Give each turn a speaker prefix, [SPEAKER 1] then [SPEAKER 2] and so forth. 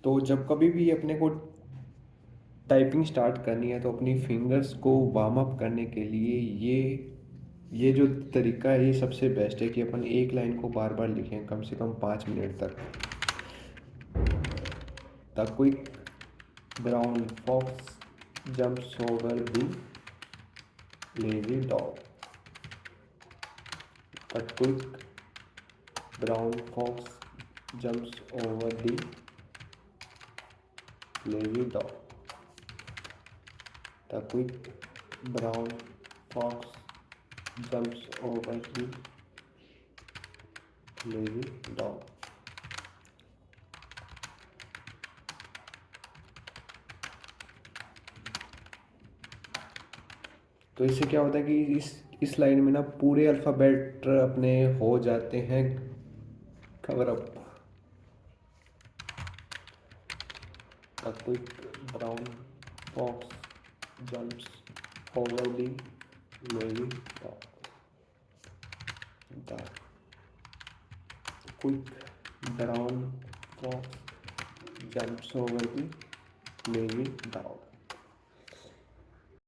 [SPEAKER 1] तो जब कभी भी अपने को टाइपिंग स्टार्ट करनी है तो अपनी फिंगर्स को वार्म अप करने के लिए ये जो तरीका है ये सबसे बेस्ट है कि अपन एक लाइन को बार बार लिखें कम से कम 5 मिनट तक। The quick brown fox jumps over the lazy dog. The quick brown fox jumps over the lazy dog. The quick brown fox jumps over the lazy dog। तो इससे क्या होता है कि इस लाइन में ना पूरे अल्फ़ाबेट अपने हो जाते हैं cover up. The quick brown fox jumps over the lazy dog. The quick brown fox jumps over the lazy dog.